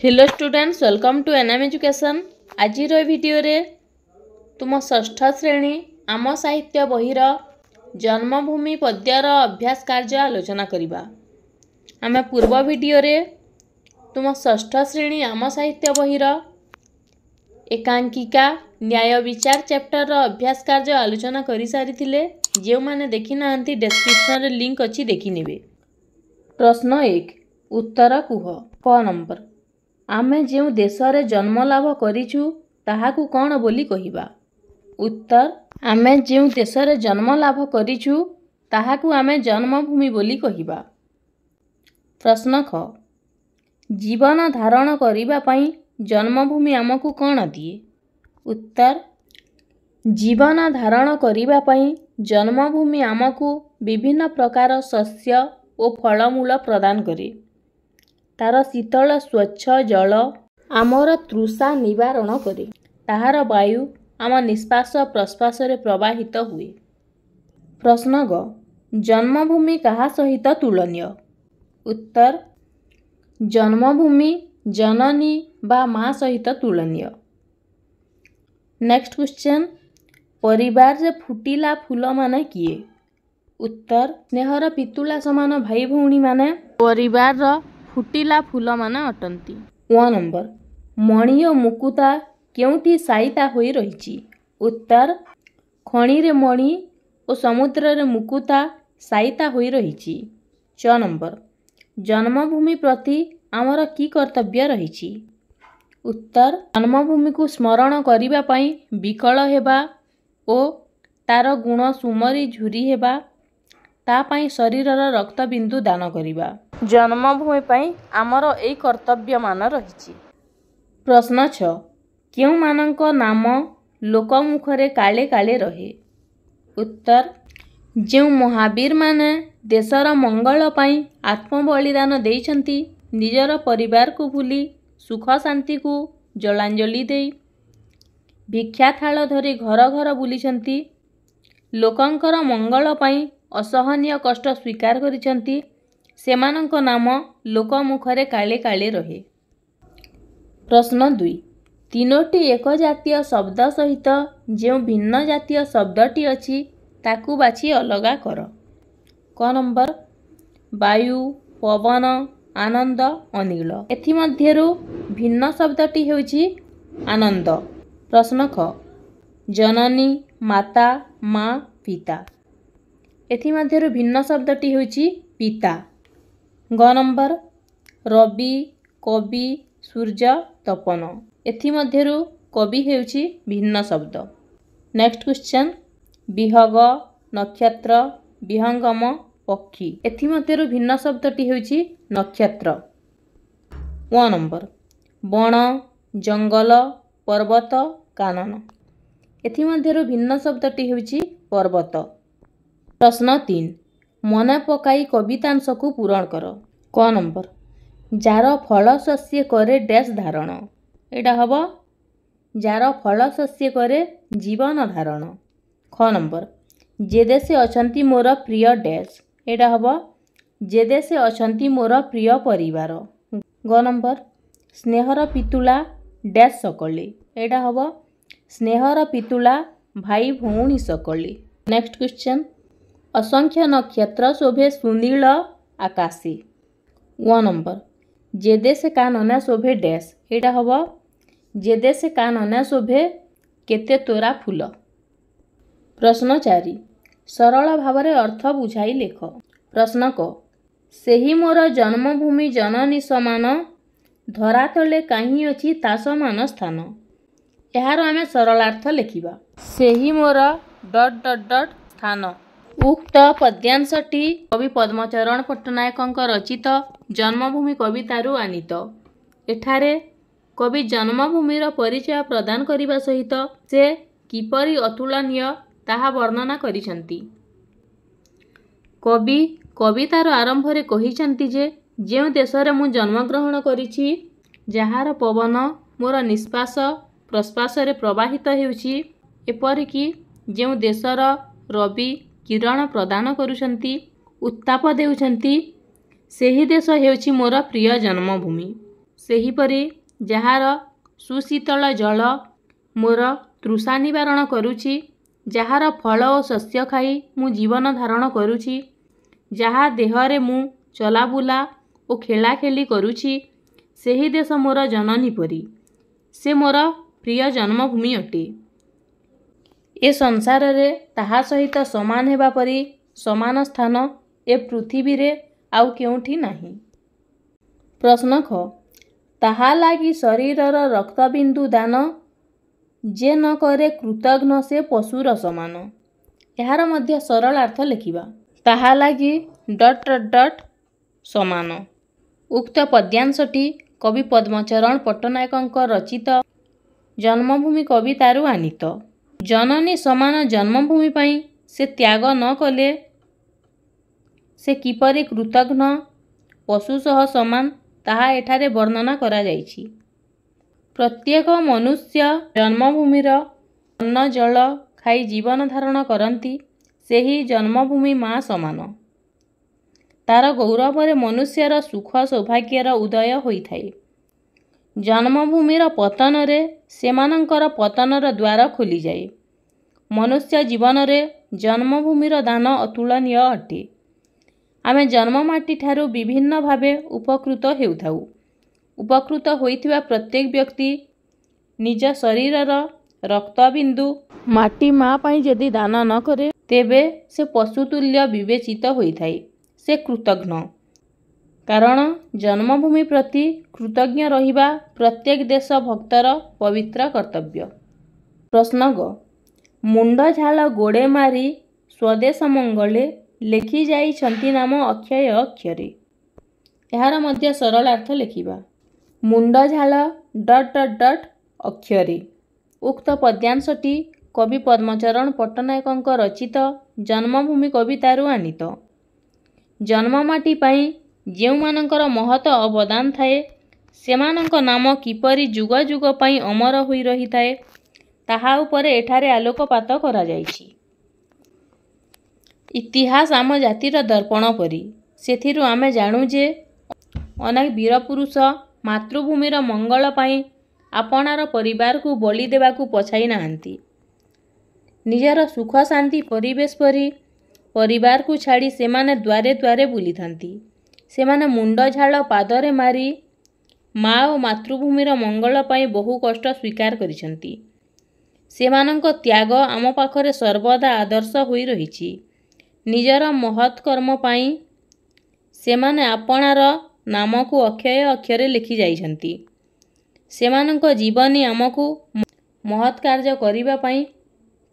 Hello students, welcome to NM education. आज video रे तुम षष्ठ श्रेणी आम साहित्य बहिर जन्मभूमि पद्यर अभ्यास कार्य आलोचना करिबा। आम पूर्व वीडियो रे तुम षष्ठ श्रेणी आम साहित्य बहिर एकांकिका न्याय विचार चैप्टर अभ्यास कार्य आलोचना करि सारिथिले। जो माने देखि नाहंती डिस्क्रिप्शन रे लिंक अछि, देखि नेबे। प्रश्न 1 उत्तर कुह। क नंबर आमे जो देश रे जन्म लाभ करिछु ताहाकु कौन बोली कहिबा। उत्तर आमे जो देश रे जन्म लाभ करिछु ताहाकु आमे जन्मभूमि बोली कहिबा। प्रश्न ख जीवन धारण करिबा पई जन्मभूमि आमकु कौन दिए। उत्तर जीवन धारण करिबा पई जन्मभूमि आमकु विभिन्न प्रकार शस्य और फलमूल प्रदान करे। तार शीतल स्वच्छ जल आमर तृषा निवारण करे। ताहार वायु आम निश्वास प्रश्वास रे प्रवाहित हुए। प्रश्न ग जन्मभूमि कहा सहित तुलनीय। उत्तर जन्मभूमि जननी बा माँ सहित तुलनीय। नेक्स्ट क्वेश्चन परिवार रे फुटिला फूल माने किए। उत्तर स्नेहर पितुला समान भाई भौणी माने परिवार रो फुटिला फूल माने अटंती। 1 नंबर मणि और मुकुता केउठी साइता होई रहिछि। उत्तर खणी रे मणि और समुद्र रे मुकुता साइता होई रहिछि। 6 नंबर जन्मभूमि प्रति आमर की कर्तव्य रहिछि। उत्तर जन्मभूमि को स्मरण करिबा पई विकल हेबा ओ तार गुण सुमरी झुरी हेबा, ता पई शरीरर रक्त बिंदु दान करिबा। जन्मभूमि पई आमर एई कर्तव्य मान रहिछि। प्रश्न 6 केउ मानक नाम लोकमुखरे काले काले रहे। उत्तर जेउ महावीर माने देशर मंगल पई आत्म बलिदान देइछंती, निजर परिवार को भूली सुख शांति को जलांजलि देई भिक्षा थाल धरी घर घर बुलिछंती, लोकंकर मंगल पई असहनीय कष्ट स्वीकार करिछंती, सेमानंक नाम लोकमुखरे काले काले रहे। प्रश्न 2 तीनोटी एक जातीय शब्द सहित जो भिन्न जातीय शब्दटी अछि ताकू बाछि अलगा कर। क नंबर वायु पवन आनंद अनिल। एथि मध्यरु भिन्न शब्दटी हेउछि आनंद। प्रश्न ख जननी माता माँ पिता। एथि मध्यरु भिन्न शब्दटी हेउछि पिता। ग नंबर रवि कवि सूर्य तपन। एथि मध्यरु कवि हेउछि भिन्न शब्द। नेक्स्ट क्वेश्चन विहग नक्षत्र विहंगम पक्षी। एथि मध्यरु भिन्न शब्दटी हेउछि नक्षत्र। 1 नंबर बण जंगल पर्वत कानन। एथि मध्यरु भिन्न शब्दटी हेउछि पर्वत। प्रश्न 3 मन पकाई कवितांश को पूरण कर। क नंबर जार फल शस्य करे डैश धारण। एटा हबो जार फल शस्य करे जीवन धारण। ख नंबर जे देशे अछंती मोर प्रिय डैश। एटा हबो जे देशे अछंती मोर प्रिय परिवार। ग नंबर स्नेहर पितुला डैश सकले। एटा हबो स्नेहर पितुला भाई भौणी सकले। नेक्स्ट क्वेश्चन असंख्य नक्षत्र शोभे सुनील आकाशे। 1 नंबर जे देशे कानना शोभे डैश। एटा हबो जे देशे कानना शोभे केते तोरा फूल। प्रश्न 4 सरल भावरे अर्थ बुझाई लेख। प्रश्न क सेही मोर जन्मभूमि जननी समान धरा तले काहीं अछि ता समान स्थान। एहार आमे सरलार्थ लेखिबा। सेही मोर ... स्थान। उक्त पद्यांशटी कवि पद्मचरण पट्टनायकଙ୍କ रचित जन्मभूमि कवितारू आनीत। एठारे कवि जन्मभूमिर परिचय प्रदान करिबा सहित से किपरि अतुलनीय ताहा वर्णना करिसंती। कवि कवितार आरंभरे कहिसंती जे जेउ देशरे मु जन्मग्रहण करिछि, जहार पवन मोर निश्वास प्रश्वास रे प्रवाहित हेउछि, एपरिकि जेउ देशर रवि किरण प्रदान करुछंती उत्ताप देउछंती, सेही देश हेउछि मोर प्रिय जन्मभूमि। ସେହିପରି ଯାହାର ସୁଶୀତଳ ଜଳ ମୋର ତୃଷା ନିବାରଣ କରୁଛି, ଯାହାର ଫଳ ଓ ଶସ୍ୟ ଖାଇ ମୁଁ ଜୀବନ ଧାରଣ କରୁଛି, ଯାହା ଦେହରେ ମୁଁ ଚଲାବୁଲା ଓ ଖେଳାଖେଳି କରୁଛି, ସେହି ଦେଶ ମୋର ଜନନୀ ପରି। ସେ ମୋର ପ୍ରିୟ ଜନ୍ମଭୂମି ଅଟେ। ଏ ସଂସାରରେ ତାହା ସହିତ ସମାନ ହେବା ପରି ସମାନ ସ୍ଥାନ ଏ ପୃଥିବୀରେ ଆଉ କେଉଁଠି ନାହିଁ। ପ୍ରଶ୍ନ କ ତାହା ଲାଗି ଶରୀରର ରକ୍ତବିନ୍ଦୁ ଦାନ, ଯେ ନ କରେ କୃତଘ୍ନ ସେ ପଶୁର ସମାନ। ଏହାର ମଧ୍ୟ ସରଳ ଅର୍ଥ ଲେଖିବା। ତାହା ଲାଗି ... ସମାନ। ଉକ୍ତ ପଦ୍ୟାଂଶଟି କବି ପଦ୍ମଚରଣ ପଟ୍ଟନାୟକଙ୍କ ରଚିତ ଜନ୍ମଭୂମି କବିତାରୁ ଆନୀତ। ଜନନୀ ସମାନ ଜନ୍ମଭୂମି ପାଇଁ ସେ ତ୍ୟାଗ ନ କଲେ ସେ କିପରି କୃତଘ୍ନ ପଶୁ ସହ ସମାନ, ତାହା ଏଠାରେ ବର୍ଣ୍ଣନା କରାଯାଇଛି। ପ୍ରତ୍ୟେକ ମନୁଷ୍ୟ ଜନ୍ମଭୂମିର ଅନ୍ନ ଜଳ ଖାଇ ଜୀବନ ଧାରଣ କରନ୍ତି, ସେହି ଜନ୍ମଭୂମି ମା ସମାନ। ତାର ଗୌରବରେ ମନୁଷ୍ୟର ସୁଖ ସୌଭାଗ୍ୟର ଉଦୟ ହୋଇଥାଏ। ଜନ୍ମଭୂମିର ପତନରେ ସେମାନଙ୍କର ପତନର ଦ୍ୱାର ଖୋଲିଯାଏ। ମନୁଷ୍ୟ ଜୀବନରେ ଜନ୍ମଭୂମିର ଦାନ ଅତୁଳନୀୟ ଅଟେ। ଆମେ ଜନ୍ମମାଟିଠାରୁ ବିଭିନ୍ନ ଭାବେ ଉପକୃତ ହେଉଥାଉ। ଉପକୃତ ହୋଇଥିବା ପ୍ରତ୍ୟେକ ବ୍ୟକ୍ତି ନିଜ ଶରୀରର ରକ୍ତବିନ୍ଦୁ ମାଟି ମା ପାଇଁ ଯଦି ଦାନ ନ କରେ, ତେବେ ସେ ପଶୁତୁଲ୍ୟ ବିବେଚିତ ହୋଇଥାଏ। ସେ କୃତଘ୍ନ। କାରଣ ଜନ୍ମଭୂମି ପ୍ରତି କୃତଜ୍ଞ ରହିବା ପ୍ରତ୍ୟେକ ଦେଶ ଭକ୍ତର ପବିତ୍ର କର୍ତ୍ତବ୍ୟ। ପ୍ରଶ୍ନ ଗ ମୁଣ୍ଡଝାଳ ଗୋଡ଼େ ମାରି ସ୍ୱଦେଶ ମଙ୍ଗଳେ, ଲେଖି ଯାଇଛନ୍ତି ନାମ ଅକ୍ଷୟ ଅକ୍ଷରେ। ଏହାର ମଧ୍ୟ ସରଳ ଅର୍ଥ ଲେଖିବା। ମୁଣ୍ଡଝାଳ ... ଅକ୍ଷରେ। ଉକ୍ତ ପଦ୍ୟାଂଶଟି କବି ପଦ୍ମଚରଣ ପଟ୍ଟନାୟକଙ୍କ ରଚିତ ଜନ୍ମଭୂମି କବିତାରୁ ଆନୀତ। ଜନ୍ମମାଟି ପାଇଁ ଯେଉଁମାନଙ୍କର ମହତ ଅବଦାନ ଥାଏ, ସେମାନଙ୍କ ନାମ କିପରି ଯୁଗ ଯୁଗ ପାଇଁ ଅମର ହୋଇ ରହିଥାଏ, ତାହା ଉପରେ ଏଠାରେ ଆଲୋକପାତ କରାଯାଇଛି। ଇତିହାସ ଆମ ଜାତିର ଦର୍ପଣ ପରି। ସେଥିରୁ ଆମେ ଜାଣୁ ଯେ ଅନେକ ବୀରପୁରୁଷ ମାତୃଭୂମିର ମଙ୍ଗଳ ପାଇଁ ଆପଣାର ପରିବାରକୁ ବଳି ଦେବାକୁ ପଛାଇ ନାହାନ୍ତି। ନିଜର ସୁଖ ଶାନ୍ତି ପରିବେଶ ପରି ପରିବାରକୁ ଛାଡ଼ି ସେମାନେ ଦ୍ୱାରେ ଦ୍ୱାରେ ବୁଲିଥାନ୍ତି। ସେମାନେ ମୁଣ୍ଡଝାଳ ପାଦରେ ମାରି ମା ଓ ମାତୃଭୂମିର ମଙ୍ଗଳ ପାଇଁ ବହୁ କଷ୍ଟ ସ୍ୱୀକାର କରିଛନ୍ତି। ସେମାନଙ୍କ ତ୍ୟାଗ ଆମ ପାଖରେ ସର୍ବଦା ଆଦର୍ଶ ହୋଇ ରହିଛି। ନିଜର ମହତ୍ କର୍ମ ପାଇଁ ସେମାନେ ଆପଣାର ନାମକୁ ଅକ୍ଷୟ ଅକ୍ଷରେ ଲେଖି ଯାଇଛନ୍ତି। ସେମାନଙ୍କ ଜୀବନୀ ଆମକୁ ମହତ୍ କାର୍ଯ୍ୟ କରିବା ପାଇଁ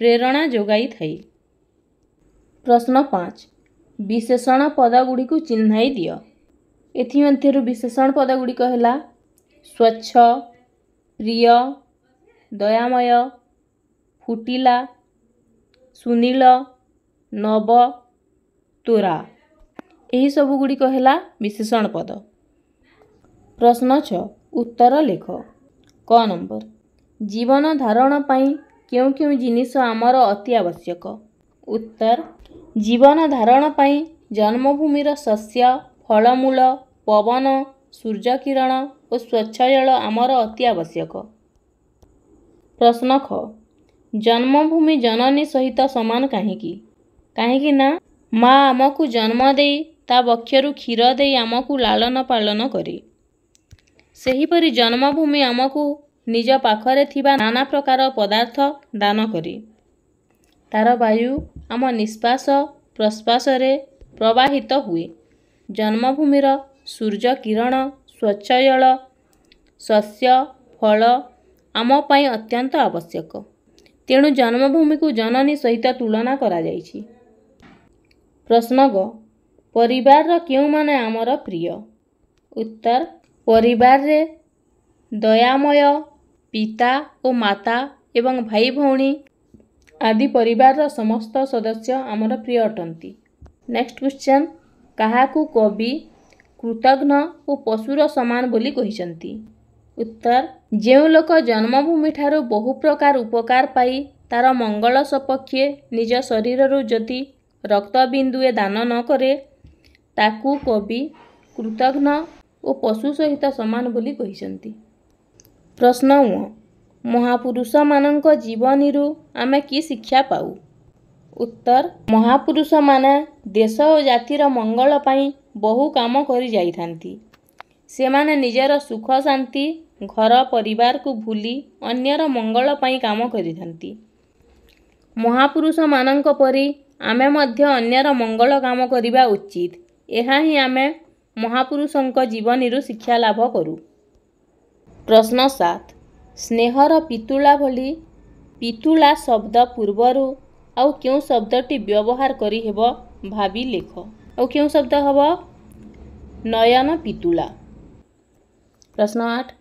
ପ୍ରେରଣା ଯୋଗାଇଥାଏ। ପ୍ରଶ୍ନ 5. ବିଶେଷଣ ପଦଗୁଡ଼ିକୁ ଚିହ୍ନାଇ ଦିଅ। ଏଥିମଧ୍ୟରୁ ବିଶେଷଣ ପଦଗୁଡ଼ିକ ହେଲା ସ୍ୱଚ୍ଛ, ପ୍ରିୟ, ଦୟାମୟ, ଫୁଟିଲା, ସୁନୀଳ, ନବ, ତୋରା। ଏହି ସବୁ ଗୁଡ଼ିକ ହେଲା ବିଶେଷଣ ପଦ। ପ୍ରଶ୍ନ 6. ଉତ୍ତର ଲେଖ। କ ନମ୍ବର ଜୀବନ ଧାରଣ ପାଇଁ କେଉଁ କେଉଁ ଜିନିଷ ଆମର ଅତି ଆବଶ୍ୟକ? ଉତ୍ତର ଜୀବନ ଧାରଣ ପାଇଁ ଜନ୍ମଭୂମିର ଶସ୍ୟ, ଫଳମୂଳ, ପବନ, ସୂର୍ଯ୍ୟକିରଣ ଓ ସ୍ୱଚ୍ଛ ଜଳ ଆମର ଅତି ଆବଶ୍ୟକ। ପ୍ରଶ୍ନ ଖ ଜନ୍ମଭୂମି ଜନନୀ ସହିତ ସମାନ କାହିଁକି? କାହିଁକି ନା ମା ଆମକୁ ଜନ୍ମ ଦେଇ ତା ବକ୍ଷରୁ କ୍ଷୀର ଦେଇ ଆମକୁ ଲାଳନ ପାଳନ କରେ। ସେହିପରି ଜନ୍ମଭୂମି ଆମକୁ ନିଜ ପାଖରେ ଥିବା ନାନା ପ୍ରକାର ପଦାର୍ଥ ଦାନ କରେ। ତାର ବାୟୁ ଆମ ନିଶ୍ୱାସ ପ୍ରଶ୍ୱାସରେ ପ୍ରବାହିତ ହୁଏ। ଜନ୍ମଭୂମିର ସୂର୍ଯ୍ୟ କିରଣ, ସ୍ୱଚ୍ଛ ଜଳ, ଶସ୍ୟ, ଫଳ ଆମ ପାଇଁ ଅତ୍ୟନ୍ତ ଆବଶ୍ୟକ। ତେଣୁ ଜନ୍ମଭୂମିକୁ ଜନନୀ ସହିତ ତୁଳନା କରାଯାଇଛି। ପ୍ରଶ୍ନ ଗ ପରିବାରର କେଉଁମାନେ ଆମର ପ୍ରିୟ? ଉତ୍ତର ପରିବାରରେ ଦୟାମୟ ପିତା ଓ ମାତା ଏବଂ ଭାଇ ଭଉଣୀ ଆଦି ପରିବାରର ସମସ୍ତ ସଦସ୍ୟ ଆମର ପ୍ରିୟ ଅଟନ୍ତି। ନେକ୍ସଟ କ୍ୱେଶ୍ଚନ୍ କାହାକୁ କବି କୃତଘ୍ନ ଓ ପଶୁର ସମାନ ବୋଲି କହିଛନ୍ତି? ଉତ୍ତର ଯେଉଁ ଲୋକ ଜନ୍ମଭୂମିଠାରୁ ବହୁ ପ୍ରକାର ଉପକାର ପାଇ ତାର ମଙ୍ଗଳ ସପକ୍ଷେ ନିଜ ଶରୀରରୁ ଯଦି ରକ୍ତବିନ୍ଦୁଏ ଦାନ ନ କରେ, ତାକୁ କବି କୃତଘ୍ନ ଓ ପଶୁ ସହିତ ସମାନ ବୋଲି କହିଛନ୍ତି। ପ୍ରଶ୍ନ 1 ମହାପୁରୁଷମାନଙ୍କ ଜୀବନୀରୁ ଆମେ କି ଶିକ୍ଷା ପାଉ? ଉତ୍ତର ମହାପୁରୁଷମାନେ ଦେଶ ଓ ଜାତିର ମଙ୍ଗଳ ପାଇଁ ବହୁ କାମ କରି ଯାଇଥାନ୍ତି। ସେମାନେ ନିଜର ସୁଖ ଶାନ୍ତି ଘର ପରିବାରକୁ ଭୁଲି ଅନ୍ୟର ମଙ୍ଗଳ ପାଇଁ କାମ କରିଥାନ୍ତି। ମହାପୁରୁଷମାନଙ୍କ ପରି ଆମେ ମଧ୍ୟ ଅନ୍ୟର ମଙ୍ଗଳ କାମ କରିବା ଉଚିତ। ଏହା ହିଁ ଆମେ ମହାପୁରୁଷଙ୍କ ଜୀବନୀରୁ ଶିକ୍ଷା ଲାଭ କରୁ। ପ୍ରଶ୍ନ 7 ସ୍ନେହର ପିତୁଳା ଭଳି ପିତୁଳା ଶବ୍ଦ ପୂର୍ବରୁ ଆଉ କେଉଁ ଶବ୍ଦଟି ବ୍ୟବହାର କରିହେବ ଭାବି ଲେଖ। ଆଉ କେଉଁ ଶବ୍ଦ ହେବ? ନୟନ ପିତୁଳା। ପ୍ରଶ୍ନ 8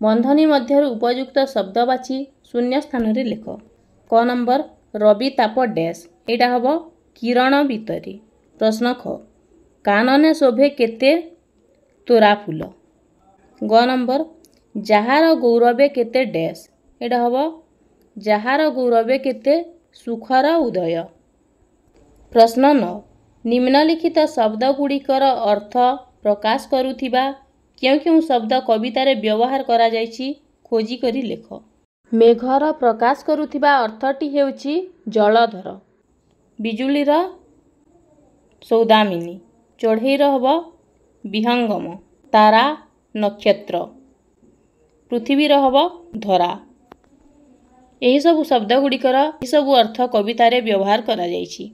ବନ୍ଧନୀ ମଧ୍ୟରୁ ଉପଯୁକ୍ତ ଶବ୍ଦ ବାଛି ଶୂନ୍ୟ ସ୍ଥାନରେ ଲେଖ। କ ନମ୍ବର ରବି ତାପ ଡ୍ୟାସ୍, ଏଇଟା ହେବ କିରଣ ଭିତରେ। ପ୍ରଶ୍ନ ଖ କାନନେ ଶୋଭେ କେତେ ତୋରା ଫୁଲ। ଗ ନମ୍ବର ଯାହାର ଗୌରବେ କେତେ ଡ୍ୟାସ୍, ଏଇଟା ହେବ ଯାହାର ଗୌରବେ କେତେ ସୁଖର ଉଦୟ। ପ୍ରଶ୍ନ 9 ନିମ୍ନଲିଖିତ ଶବ୍ଦଗୁଡ଼ିକର ଅର୍ଥ ପ୍ରକାଶ କରୁଥିବା କେଉଁ କେଉଁ ଶବ୍ଦ କବିତାରେ ବ୍ୟବହାର କରାଯାଇଛି ଖୋଜି କରି ଲେଖ। ମେଘର ପ୍ରକାଶ କରୁଥିବା ଅର୍ଥଟି ହେଉଛି ଜଳଧର, ବିଜୁଳିର ସୌଦାମିନୀ, ଚଢ଼େଇର ହେବ ବିହଙ୍ଗମ, ତାରା ନକ୍ଷତ୍ର, ପୃଥିବୀର ହେବ ଧରା। ଏହିସବୁ ଶବ୍ଦଗୁଡ଼ିକର ଏହିସବୁ ଅର୍ଥ କବିତାରେ ବ୍ୟବହାର କରାଯାଇଛି।